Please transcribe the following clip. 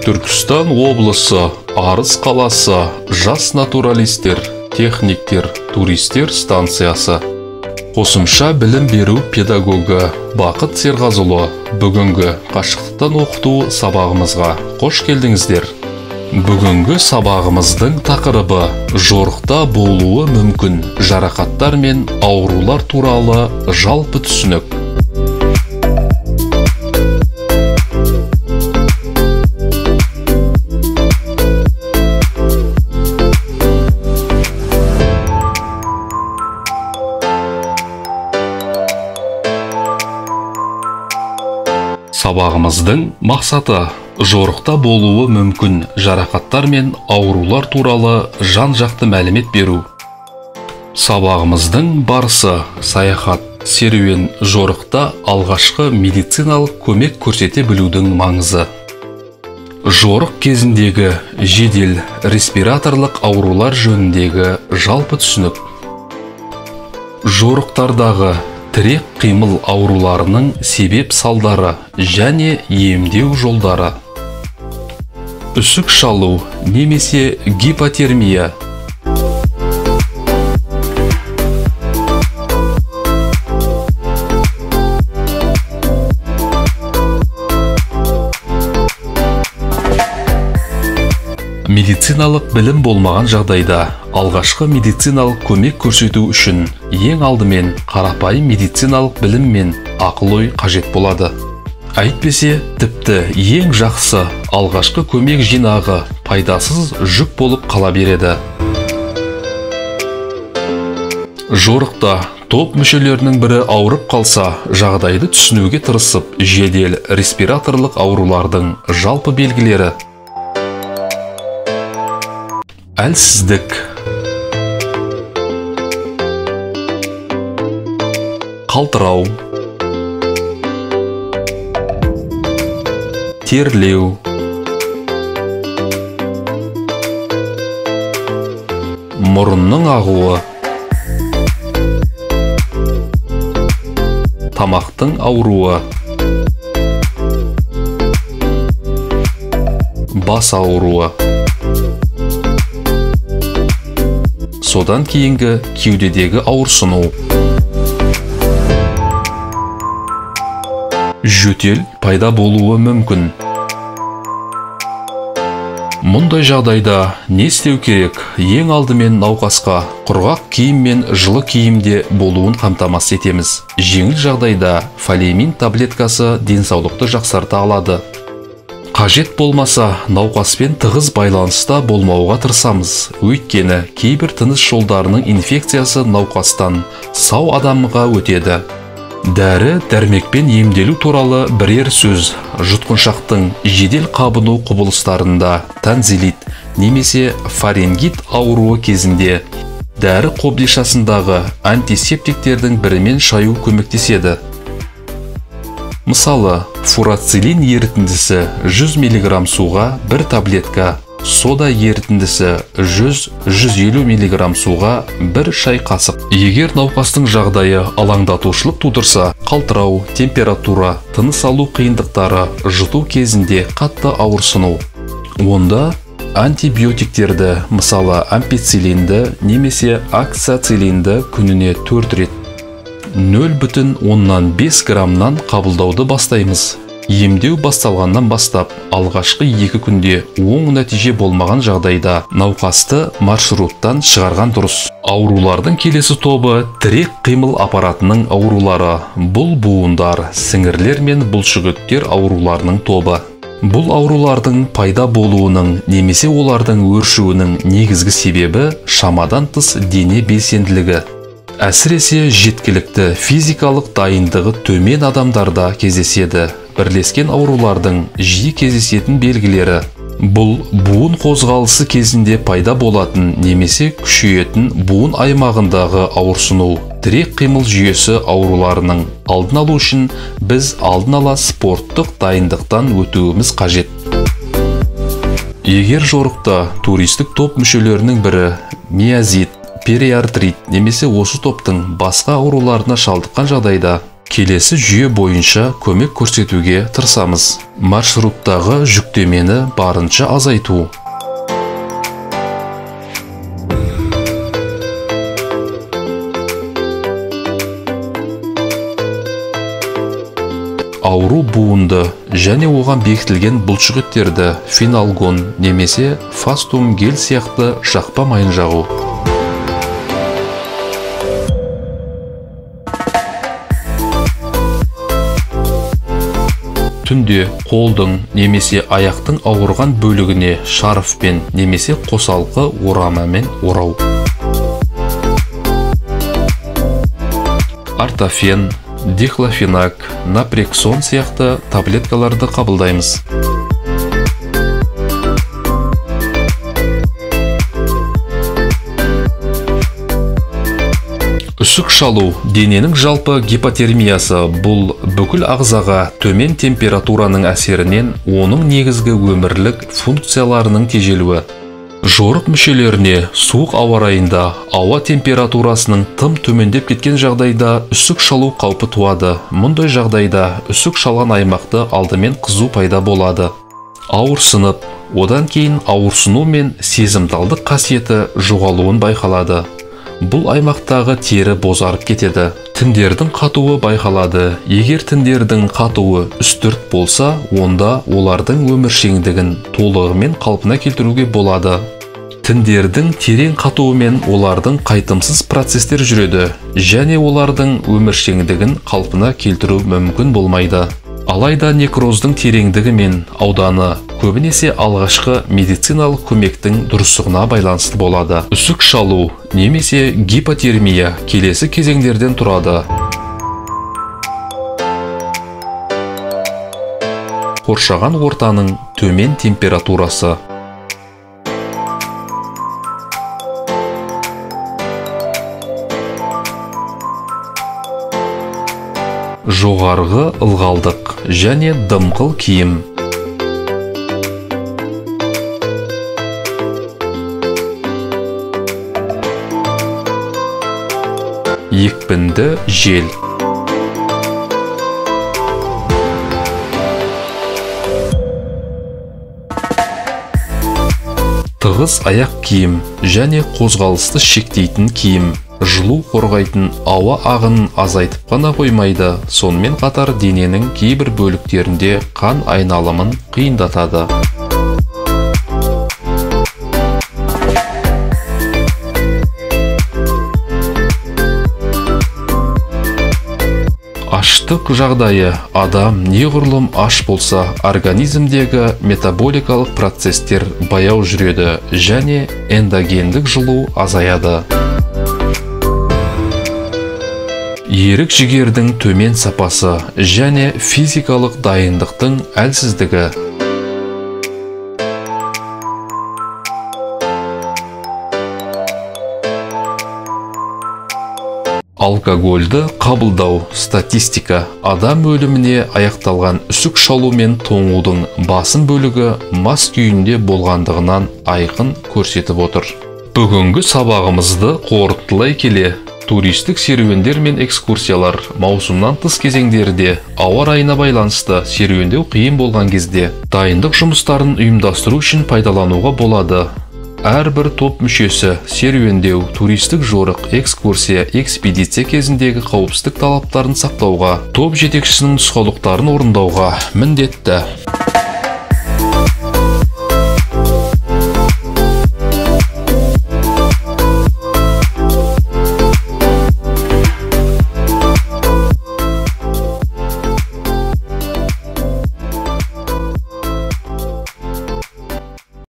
Түркістан облысы, Арыс қаласы, жас натуралистер, техниктер, туристер станциясы. Қосымша білім беру педагогі Бақыт Серғазылы бүгінгі қашықтықтан оқыту сабағымызға қош келдіңіздер. Бүгінгі сабағымыздың тақырыбы жорықта болуы мүмкін жарақаттар мен аурулар туралы жалпы түсінік. Сабағымыздың мақсаты жорықта болуы мүмкін жарақаттар мен аурулар туралы жан-жақты мәлімет беру. Сабағымыздың барысы саяхат, серуен, жорықта алғашқы медициналық көмек көрсете білудің маңызы. Жорық кезіндегі жедел респираторлық аурулар жөніндегі жалпы түсінік. Жорықтардағы тірек қимыл ауруларының себеп салдары және емдеу жолдары. Үсік шалу немесе гипотермия. Медициналық білім болмаған жағдайда алғашқы медициналық көмек көрсету үшін ең алдымен қарапайым медициналық білім мен ақыл-ой қажет болады. Әйтпесе, тіпті ең жақсы алғашқы көмек жинағы пайдасыз жүк болып қала береді. Жорықта топ мүшелерінің бірі ауырып қалса, жағдайды түсінуге тырысып, жедел респираторлық аурулардың жалпы белгілері. Әлсіздік, қалтырау, терлеу, мұрынның ағуы, тамақтың ауруы, бас ауруы. Содан кейінгі кеудедегі ауырсыну. Жөтел пайда болуы мүмкін. Мұндай жағдайда не істеу керек? Ең алдымен науқасқа құрғақ киім мен жылы киімде болуын қамтамасыз етеміз. Жеңіл жағдайда фолиамин таблеткасы денсаулықты жақсарта алады. Қажет болмаса, науқаспен тығыз байланыста болмауға тырысамыз. Өйткені кейбір тыныс жолдарының инфекциясы науқастан сау адамға өтеді. Дәрі дәрмекпен емделу туралы бірер сөз. Жұтқыншақтың жедел қабыну құбылыстарында танзилит немесе фарингит ауруы кезінде дәрі қобдишасындағы антисептиктердің бірімен шаю көмектеседі. Мысалы, фурацилин ерітіндісі 100 мг суға 1 таблетка, сода ерітіндісі 100-150 мг суға 1 шай қасық. Егер науқастың жағдайы алаңдатушылық тудырса, қалтырау, температура, тыныс алу қиындықтары, жұту кезінде қатты ауырсыну, онда антибиотиктерді, мысалы ампицилинді немесе оксацилинді күніне 4 рет 0,5 граммнан қабылдауды бастаймыз. Емдеу басталғаннан бастап, алғашқы 2 күнде оң нәтиже болмаған жағдайда науқасты маршруттан шығарған дұрыс. Аурулардың келесі тобы тірек қимыл аппаратының аурулары. Бұл буындар, сіңірлер мен бұлшықеттер ауруларының тобы. Бұл аурулардың пайда болуының немесе олардың өршуінің негізгі себебі шамадан тыс дене белсенділігі. Әсіресе жеткілікті физикалық дайындығы төмен адамдарда кездеседі. Бірлескен аурулардың жиі кездесетін белгілері. Бұл буын қозғалысы кезінде пайда болатын немесе күшейетін буын аймағындағы ауырсыну. Тірек қимыл жүйесі ауруларының алдын алу үшін біз алдын ала спорттық дайындықтан өтуіміз қажет. Егер жорықта туристік топ мүшелерінің бірі миозит, периартрит немесе осы топтың басқа ауруларына шалдыққан жағдайда Келесі жүйе бойынша көмек көрсетуге тырысамыз. Маршруттағы жүктемені барынша азайту. Ауру буынды және оған бекітілген бұлшықеттерді фенолгон немесе фастум гель сияқты жақпа майын жағу. Түнде қолдың немесе аяқтың ауырған бөлігіне шарфпен немесе қосалқы орамамен орау. Ортофен, диклофенак, напрексон сияқты таблеткаларды қабылдаймыз. Үсік шалу дененің жалпы гипотермиясы. Бұл бүкіл ағзаға төмен температураның әсерінен оның негізгі өмірлік функцияларының тежелуі. Жорық мүшелеріне суық ауа райында ауа температурасының тым төмендеп кеткен жағдайда үсік шалу қаупі туады. Мұндай жағдайда үсік шалған аймақты алдымен қызу пайда болады. Ауырсынып, одан кейін ауырсыну мен сезімталдық қасиеті жоғалуын байқалады. Бұл аймақтағы тері бозарып кетеді. Тіндердің қатуы байқалады. Егер тіндердің қатуы үстірт болса, онда олардың өміршеңдігін толығымен қалпына келтіруге болады. Тіндердің терең қатуымен олардың қайтымсыз процестер жүреді, және олардың өміршеңдігін қалпына келтіру мүмкін болмайды. Алайда некроздың тереңдігі мен ауданы көбінесе алғашқы медициналық көмектің дұрыстығына байланысты болады. Үсік шалу немесе гипотермия келесі кезеңдерден тұрады. Қоршаған ортаның төмен температурасы. Жоғарғы ылғалдық және дымқыл киім. Екпінді жел. Тығыз аяқ киім және қозғалысты шектейтін киім. Жылу қорғайтын ауа ағынын азайтып қана қоймайды, сонымен қатар дененің кейбір бөліктерінде қан айналымын қиындатады. Аштық жағдайы. Адам неғұрлым аш болса, организмдегі метаболикалық процестер баяу жүреді және эндогендік жылу азаяды. Ерік жігердің төмен сапасы және физикалық дайындықтың әлсіздігі. Алкогольді қабылдау. Статистика. Адам өліміне аяқталған үсік шалу мен тоңудың басым бөлігі мас күйінде болғандығынан айқын көрсетіп отыр. Бүгінгі сабағымызды қорытындылай келе, туристік серуендер мен экскурсиялар маусымнан тыс кезеңдерде ауа райына байланысты серуендеу қиын болған кезде дайындық жұмыстарын ұйымдастыру үшін пайдалануға болады. Әрбір топ мүшесі серуендеу, туристік жорық, экскурсия, экспедиция кезіндегі қауіпсіздік талаптарын сақтауға, топ жетекшісінің нұсқаулықтарын орындауға міндетті.